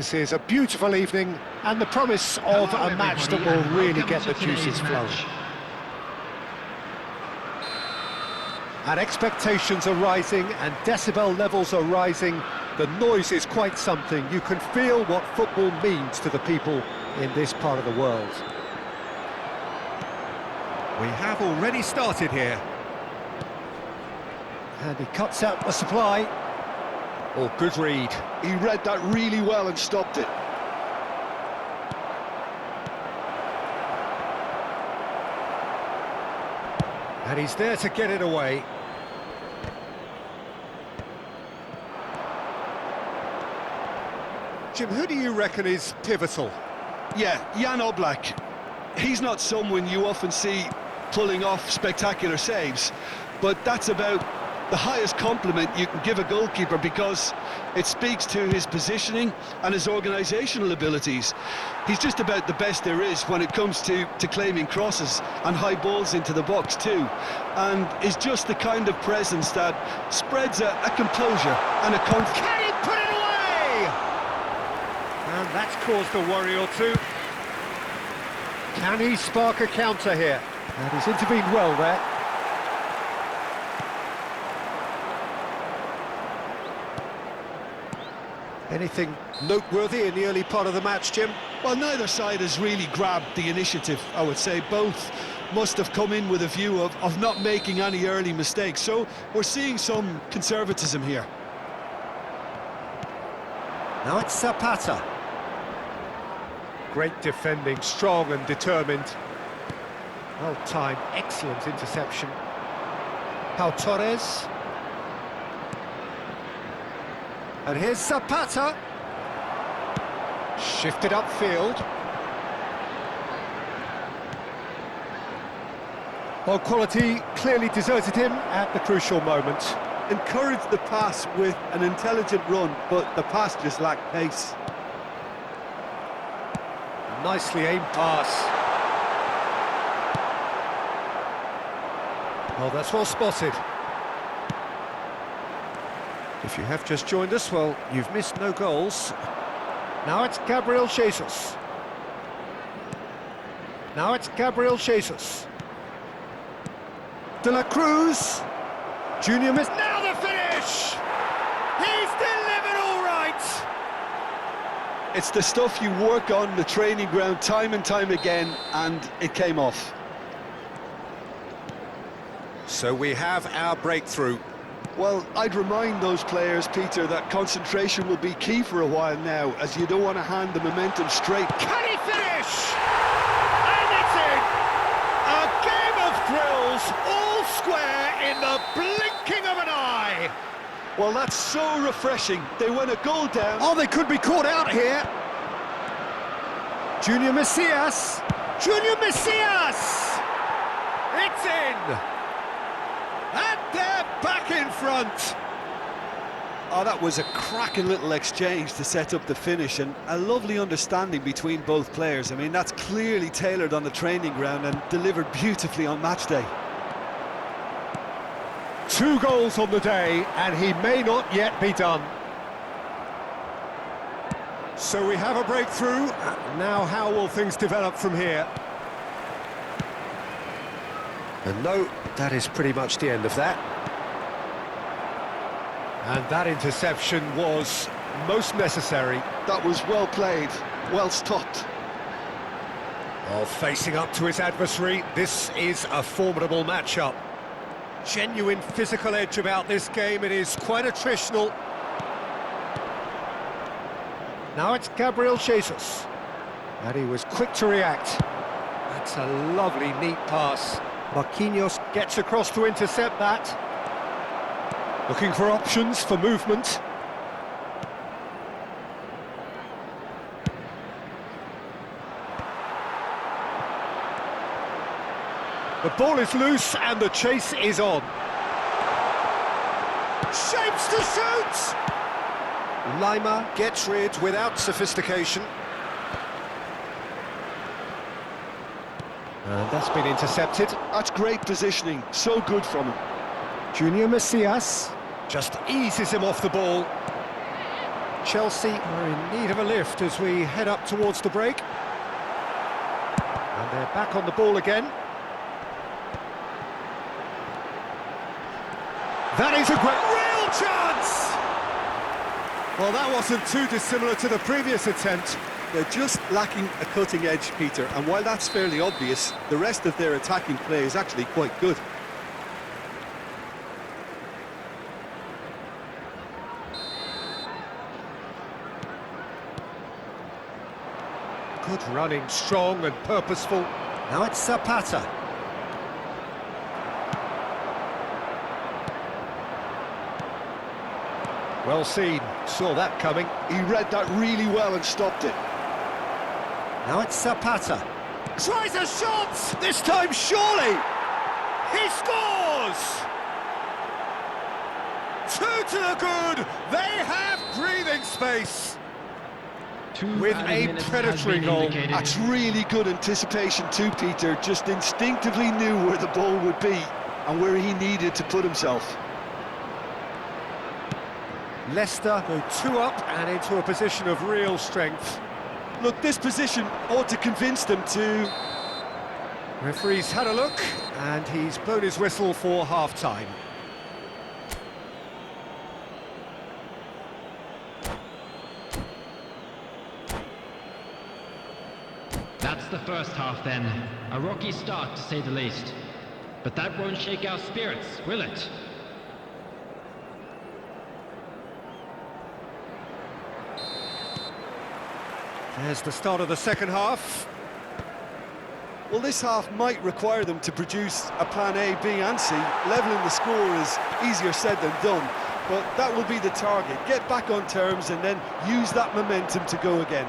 This is a beautiful evening and the promise of a match that will really get the juices flowing. And expectations are rising and decibel levels are rising. The noise is quite something. You can feel what football means to the people in this part of the world. We have already started here. And he cuts out the supply. Oh, good read. He read that really well and stopped it. And he's there to get it away. Jim, who do you reckon is pivotal? Yeah, Jan Oblak. He's not someone you often see pulling off spectacular saves, but that's about the highest compliment you can give a goalkeeper, because it speaks to his positioning and his organisational abilities. He's just about the best there is when it comes to claiming crosses and high balls into the box too, and is just the kind of presence that spreads a composure and a confidence. Can he put it away? And that's caused a worry or two. Can he spark a counter here? And he's intervened well there. Anything noteworthy in the early part of the match, Jim? Well, neither side has really grabbed the initiative, I would say. Both must have come in with a view of not making any early mistakes, so we're seeing some conservatism here. Now it's Zapata. Great defending, strong and determined. Well timed, excellent interception. Pau Torres. And here's Zapata. Shifted upfield. Well, quality clearly deserted him at the crucial moment. Encouraged the pass with an intelligent run, but the pass just lacked pace. Nicely aimed pass. Well, that's well spotted. If you have just joined us, well, you've missed no goals. Now it's Gabriel Jesus. Now it's Gabriel Jesus. De La Cruz. Junior missed. Now the finish! He's delivered all right! It's the stuff you work on the training ground time and time again, and it came off. So we have our breakthrough. Well, I'd remind those players, Peter, that concentration will be key for a while now, as you don't want to hand the momentum straight. Can he finish? And it's in! A game of thrills, all square in the blinking of an eye! Well, that's so refreshing. They went a goal down. Oh, they could be caught out here. Junior Messias. Junior Messias! It's in! And they're back in front! Oh, that was a cracking little exchange to set up the finish, and a lovely understanding between both players. I mean, that's clearly tailored on the training ground and delivered beautifully on match day. 2 goals on the day, and he may not yet be done. So we have a breakthrough. Now how will things develop from here? And no, that is pretty much the end of that. And that interception was most necessary. That was well played, well stopped. While facing up to his adversary, this is a formidable matchup. Genuine physical edge about this game. It is quite attritional. Now it's Gabriel Jesus. And he was quick to react. That's a lovely, neat pass. Marquinhos gets across to intercept that. Looking for options for movement. The ball is loose and the chase is on. Shapes to shoot! Lima gets rid without sophistication. And that's been intercepted. That's great positioning, so good from him. Junior Messias just eases him off the ball. Chelsea are in need of a lift as we head up towards the break. And they're back on the ball again. That is a real chance! Well, that wasn't too dissimilar to the previous attempt. They're just lacking a cutting edge, Peter, and while that's fairly obvious, the rest of their attacking play is actually quite good. Good running, strong and purposeful. Now it's Zapata. Well seen, saw that coming. He read that really well and stopped it. Now it's Zapata. Tries a shot! This time, surely! He scores! 2 to the good! They have breathing space! With a predatory goal. That's really good anticipation too, Peter. Just instinctively knew where the ball would be and where he needed to put himself. Leicester go 2 up and into a position of real strength. Look, this position ought to convince them to... Referee's had a look and he's blown his whistle for half-time. That's the first half then. A rocky start to say the least. But that won't shake our spirits, will it? There's the start of the second half. Well, this half might require them to produce a plan A, B and C. Levelling the score is easier said than done, but that will be the target. Get back on terms and then use that momentum to go again.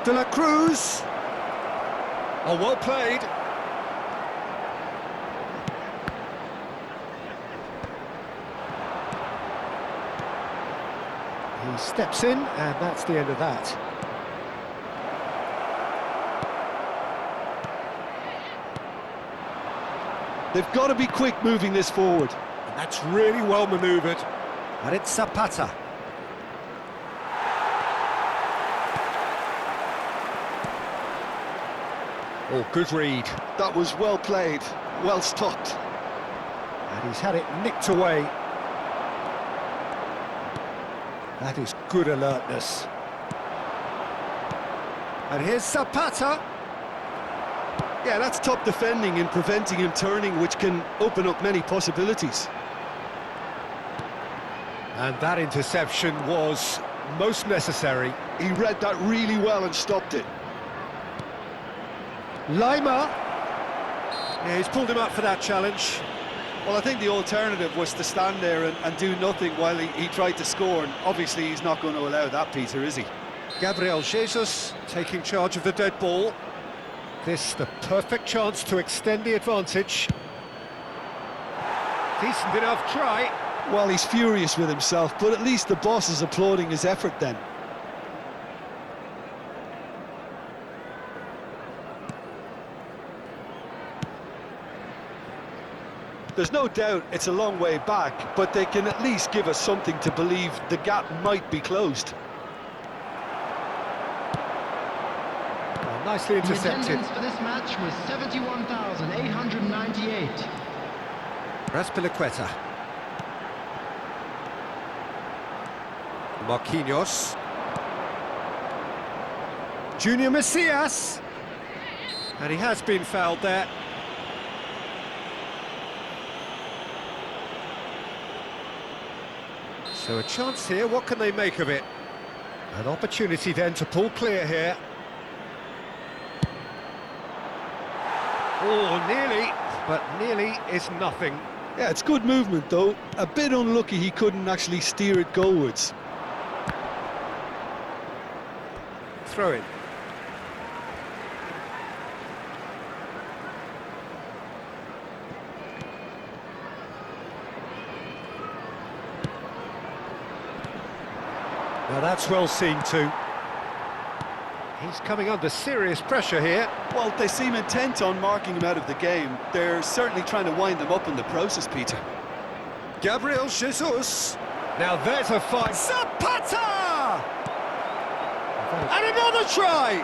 De La Cruz. Oh, well played. He steps in, and that's the end of that. They've got to be quick moving this forward. And that's really well manoeuvred. And it's Zapata. Oh, good read. That was well played, well stopped. And he's had it nicked away. That is good alertness. And here's Zapata. Yeah, that's top defending and preventing him turning, which can open up many possibilities. And that interception was most necessary. He read that really well and stopped it. Lima. Yeah, he's pulled him up for that challenge. Well, I think the alternative was to stand there and do nothing while he tried to score, and obviously he's not going to allow that, Peter, is he? Gabriel Jesus taking charge of the dead ball. This the perfect chance to extend the advantage. Decent enough try. Well, he's furious with himself, but at least the boss is applauding his effort then. There's no doubt it's a long way back, but they can at least give us something to believe the gap might be closed. Well, nicely The intercepted. attendance for this match was 71,898. Azpilicueta. Marquinhos. Junior Messias. And he has been fouled there. So a chance here, what can they make of it? An opportunity then to pull clear here. Oh, nearly, but nearly is nothing. Yeah, it's good movement though. A bit unlucky he couldn't actually steer it goalwards. Throw in. Now that's well seen too. He's coming under serious pressure here. Well, they seem intent on marking him out of the game. They're certainly trying to wind them up in the process, Peter. Gabriel Jesus. Now there's a fight. Zapata! And another try!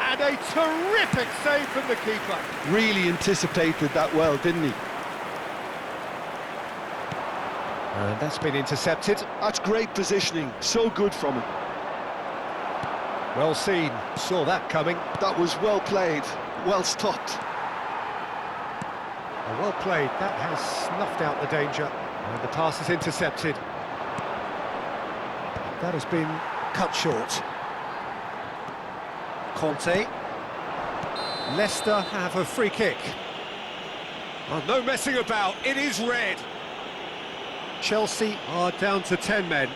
And a terrific save from the keeper. Really anticipated that well, didn't he? And that's been intercepted. That's great positioning, so good from him. Well seen, saw that coming. That was well played, well stopped. Well played, that has snuffed out the danger. And the pass is intercepted. That has been cut short. Conte. Leicester have a free kick. Oh, no messing about, it is red. Chelsea are down to 10 men.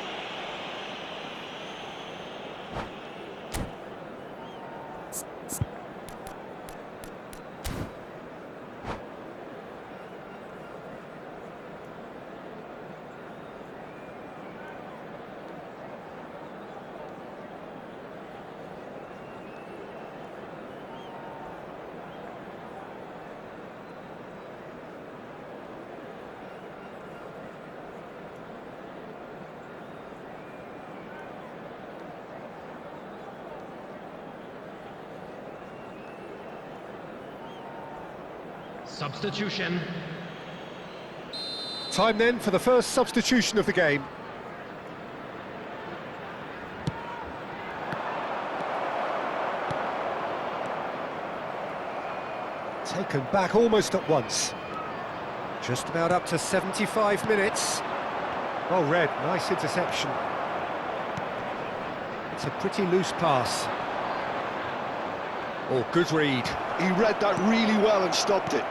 Substitution. Time then for the first substitution of the game. Taken back almost at once. Just about up to 75 minutes. Well read, nice interception. It's a pretty loose pass. Oh, good read. He read that really well and stopped it.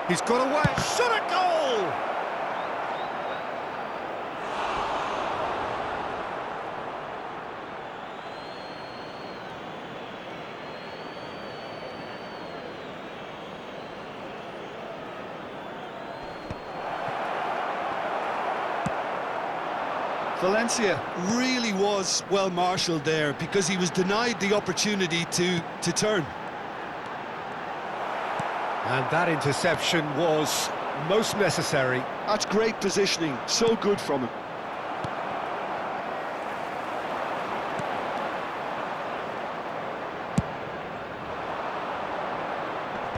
He's got away, shot a goal! Valencia really was well marshalled there because he was denied the opportunity to turn. And that interception was most necessary. That's great positioning, so good from him.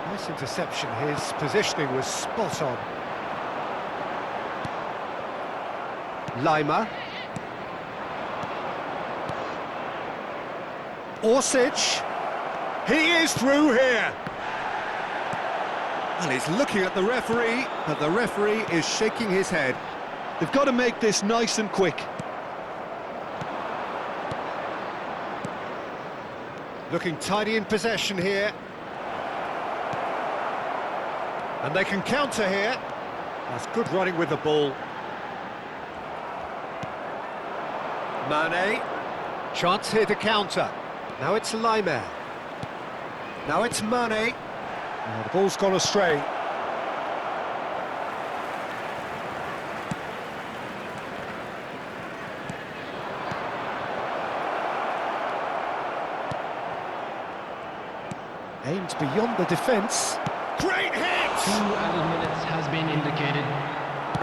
Nice interception, his positioning was spot on. Lima. Orsic. He is through here. And he's looking at the referee, but the referee is shaking his head. They've got to make this nice and quick. Looking tidy in possession here. And they can counter here. That's good running with the ball. Mane. Chance here to counter. Now it's Lima. Now it's Mane. Oh, the ball's gone astray. Aimed beyond the defence. Great hit! 2 added minutes has been indicated.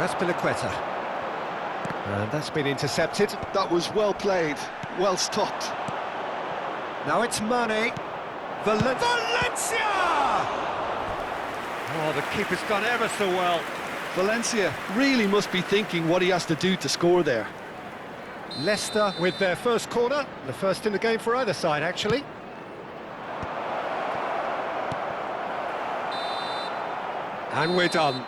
Azpilicueta. And that's been intercepted. That was well played, well stopped. Now it's Mane. Valencia! Oh, the keeper's done ever so well. Valencia really must be thinking what he has to do to score there. Leicester with their first corner, the first in the game for either side, actually. And we're done.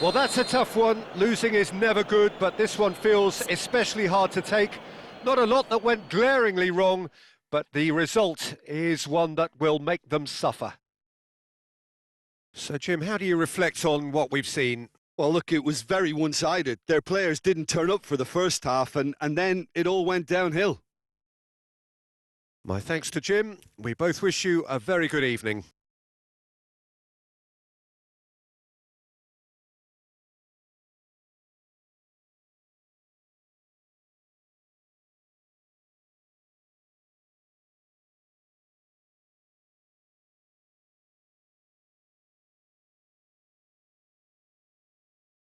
Well, that's a tough one. Losing is never good, but this one feels especially hard to take. Not a lot that went glaringly wrong, but the result is one that will make them suffer. So, Jim, how do you reflect on what we've seen? Well, look, it was very one-sided. Their players didn't turn up for the first half, and then it all went downhill. My thanks to Jim. We both wish you a very good evening.